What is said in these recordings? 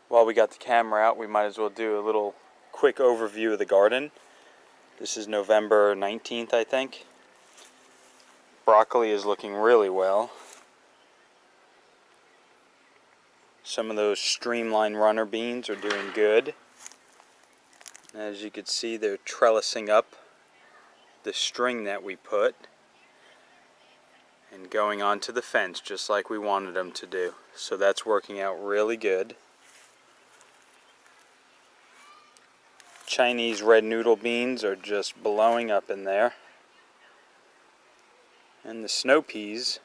While we got the camera out, we might as well do a little quick overview of the garden. This is November 19th, I think. Broccoli is looking really well. Some of those streamline runner beans are doing good. As you can see, they're trellising up the string that we put and going onto the fence just like we wanted them to do. So that's working out really good. Chinese red noodle beans are just blowing up in there. And the snow peas,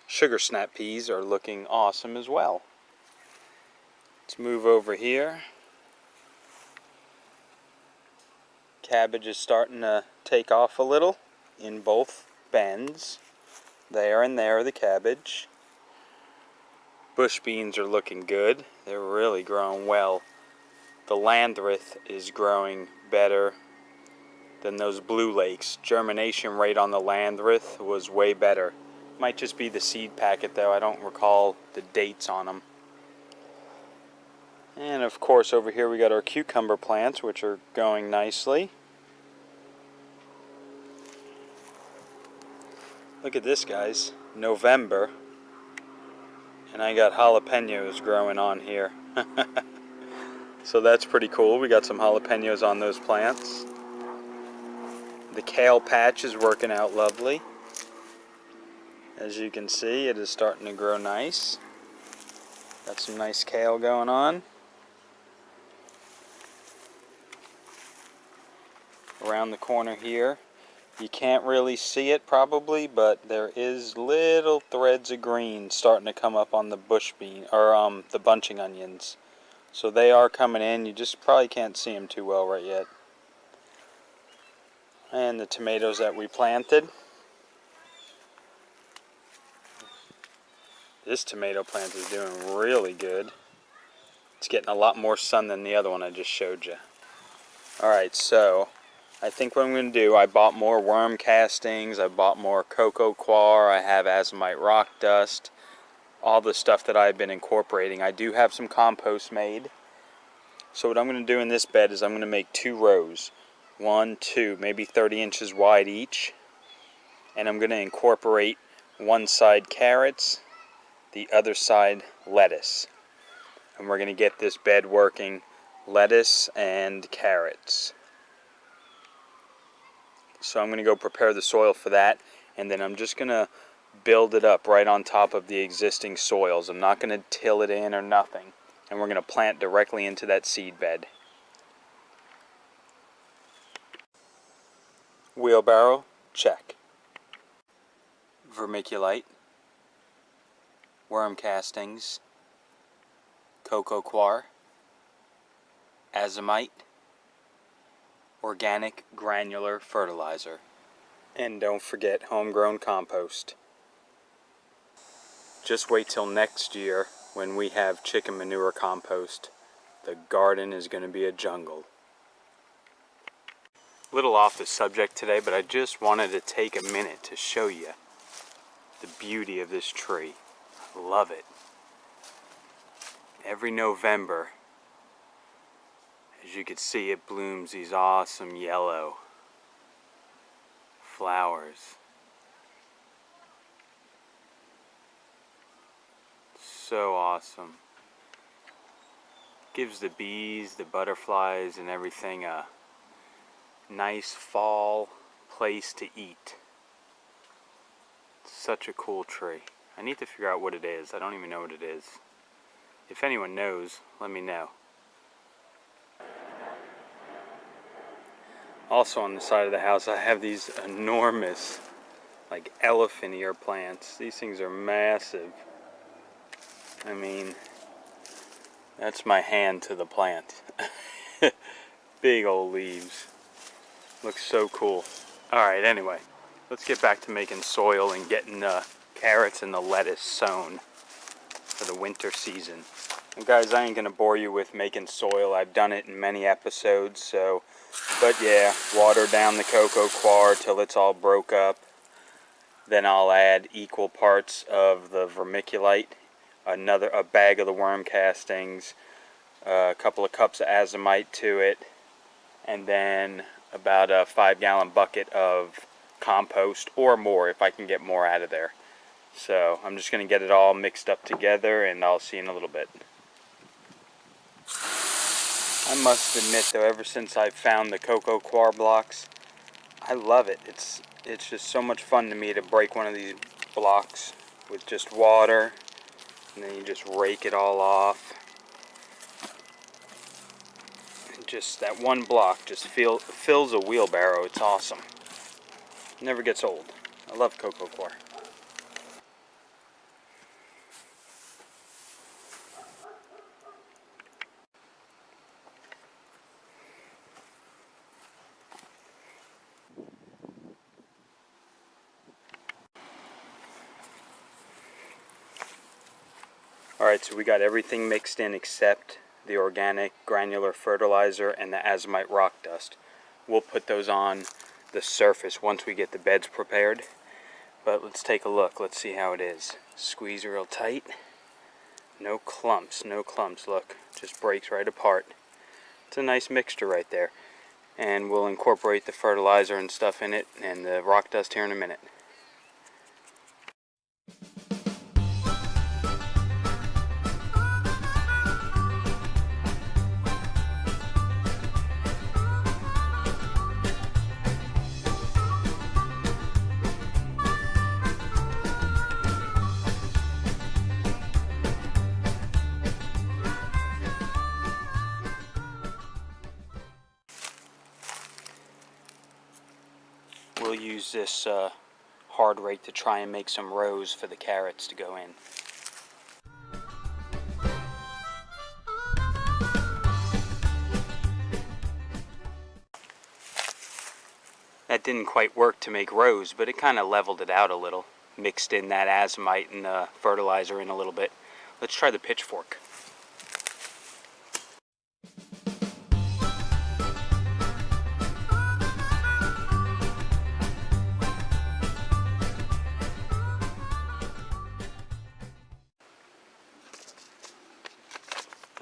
sugar snap peas, are looking awesome as well. Let's move over here. Cabbage is starting to take off a little in both bends. There and there, the cabbage. Bush beans are looking good. They're really growing well. The landrath is growing better than those blue lakes. Germination rate on the landrath was way better. Might just be the seed packet though. I don't recall the dates on them. And of course over here we got our cucumber plants, which are going nicely. Look at this, guys. November. And I got jalapenos growing on here. So that's pretty cool. We got some jalapenos on those plants. The kale patch is working out lovely. As you can see, it is starting to grow nice. Got some nice kale going on. Around the corner here, you can't really see it probably, but there is little threads of green starting to come up on the bush bean, or the bunching onions. So they are coming in. You just probably can't see them too well right yet. And the tomatoes that we planted. This tomato plant is doing really good. It's getting a lot more sun than the other one I just showed you. Alright, so I think what I'm going to do, I bought more worm castings, I bought more cocoa coir, I have azomite rock dust, all the stuff that I've been incorporating. I do have some compost made. So what I'm going to do in this bed is I'm going to make 2 rows. 1, 2, maybe 30 inches wide each. And I'm going to incorporate one side carrots, the other side lettuce. And we're going to get this bed working lettuce and carrots. So I'm going to go prepare the soil for that, and then I'm just going to build it up right on top of the existing soils. I'm not going to till it in or nothing. And we're going to plant directly into that seed bed. Wheelbarrow, check. Vermiculite, worm castings, cocoa coir, azomite, organic granular fertilizer, and don't forget homegrown compost. Just wait till next year when we have chicken manure compost. The garden is going to be a jungle. A little off the subject today, but I just wanted to take a minute to show you the beauty of this tree. I love it. Every November, as you can see, it blooms these awesome yellow flowers. So awesome. Gives the bees, the butterflies, and everything a nice fall place to eat. Such a cool tree. I need to figure out what it is. I don't even know what it is. If anyone knows, let me know. Also on the side of the house, I have these enormous, like elephant ear plants. These things are massive. I mean, that's my hand to the plant. Big old leaves. Looks so cool. Alright, anyway, let's get back to making soil and getting the carrots and the lettuce sown for the winter season. And guys, I ain't going to bore you with making soil. I've done it in many episodes, so... But yeah, water down the cocoa coir till it's all broke up. Then I'll add equal parts of the vermiculite a bag of the worm castings, a couple of cups of azomite to it, and then about a 5-gallon bucket of compost or more if I can get more out of there. So I'm just going to get it all mixed up together, and I'll see you in a little bit. I must admit though, ever since I found the cocoa coir blocks, I love it. It's just so much fun to me to break one of these blocks with just water, and then you just rake it all off. And just that one block just fills a wheelbarrow. It's awesome. Never gets old. I love cocoa coir. Alright, so we got everything mixed in except the organic granular fertilizer and the azomite rock dust. We'll put those on the surface once we get the beds prepared. But let's take a look. Let's see how it is. Squeeze real tight. No clumps, no clumps. Look, just breaks right apart. It's a nice mixture right there. And we'll incorporate the fertilizer and stuff in it and the rock dust here in a minute. We'll use this hard rake to try and make some rows for the carrots to go in. That didn't quite work to make rows, but it kind of leveled it out a little. Mixed in that azomite and the fertilizer in a little bit. Let's try the pitchfork.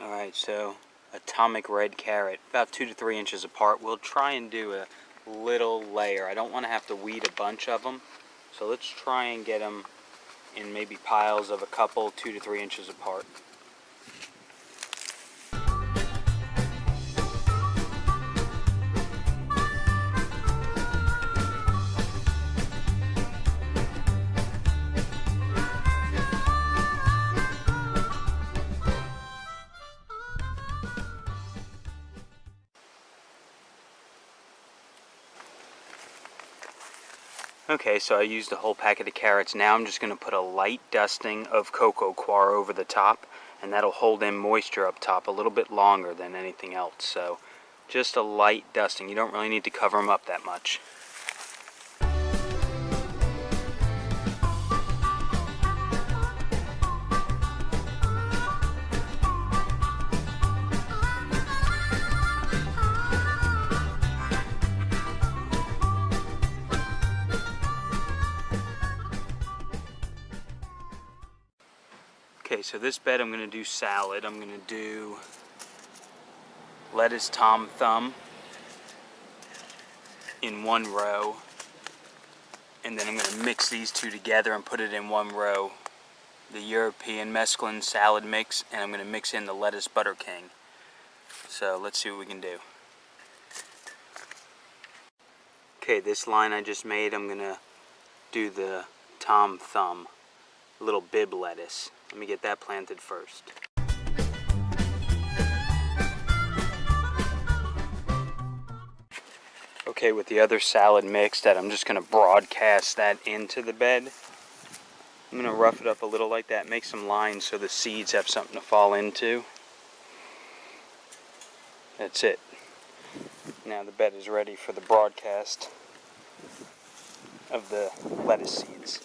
Alright, so atomic red carrot, about 2 to 3 inches apart. We'll try and do a little layer. I don't want to have to weed a bunch of them, so let's try and get them in maybe piles of a couple, 2 to 3 inches apart. Okay, so I used a whole packet of carrots. Now I'm just going to put a light dusting of cocoa coir over the top, and that'll hold in moisture up top a little bit longer than anything else. So just a light dusting. You don't really need to cover them up that much. Okay, so this bed I'm going to do salad. I'm going to do lettuce tom thumb in one row, and then I'm going to mix these two together and put it in one row. The European mesclun salad mix, and I'm going to mix in the lettuce butter king. So let's see what we can do. Okay, this line I just made, I'm going to do the tom thumb, little bib lettuce. Let me get that planted first. Okay, with the other salad mixed, I'm just going to broadcast that into the bed. I'm going to rough it up a little like that, make some lines so the seeds have something to fall into. That's it. Now the bed is ready for the broadcast of the lettuce seeds.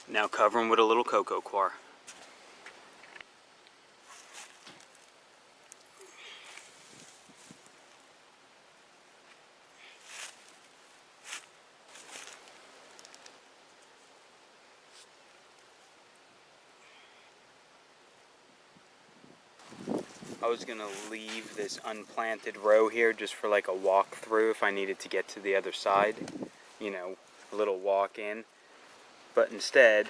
Now cover them with a little cocoa coir. I was gonna leave this unplanted row here just for like a walk through if I needed to get to the other side, you know, a little walk in. But instead,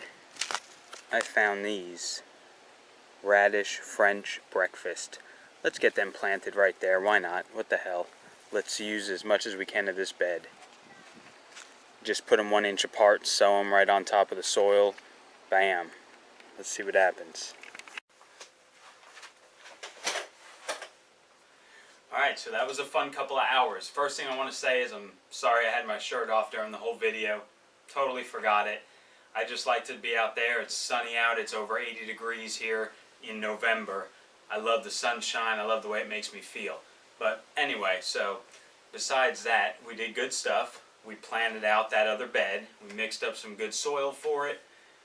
I found these Radish French breakfast. Let's get them planted right there. Why not? What the hell? Let's use as much as we can of this bed. Just put them 1 inch apart, sow them right on top of the soil. Bam. Let's see what happens. Alright, so that was a fun couple of hours. First thing I want to say is I'm sorry I had my shirt off during the whole video. Totally forgot it. I just like to be out there. It's sunny out. It's over 80 degrees here in November. I love the sunshine. I love the way it makes me feel. But anyway, so besides that, we did good stuff. We planted out that other bed. We mixed up some good soil for it.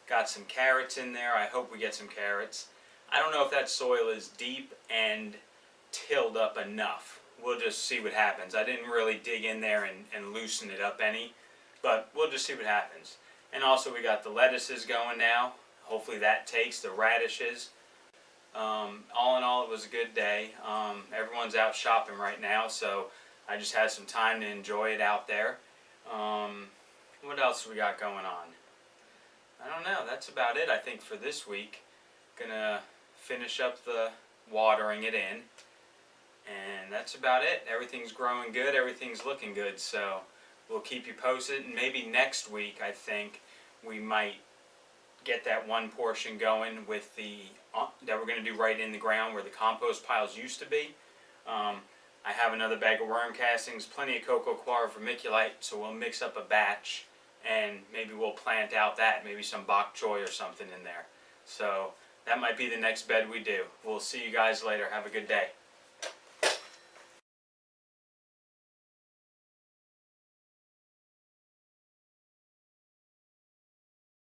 Got some carrots in there. I hope we get some carrots. I don't know if that soil is deep and tilled up enough. We'll just see what happens. I didn't really dig in there and loosen it up any, but we'll just see what happens. And also we got the lettuces going now. Hopefully that takes, the radishes. All in all, it was a good day. Everyone's out shopping right now, so I just had some time to enjoy it out there. What else we got going on? I don't know. That's about it, I think, for this week. Gonna finish up the watering it in. And that's about it. Everything's growing good. Everything's looking good. So we'll keep you posted. And maybe next week, I think, we might get that one portion going with the that we're going to do right in the ground where the compost piles used to be. I have another bag of worm castings, plenty of cocoa coir vermiculite, so we'll mix up a batch and maybe we'll plant out that, maybe some bok choy or something in there. So that might be the next bed we do. We'll see you guys later. Have a good day.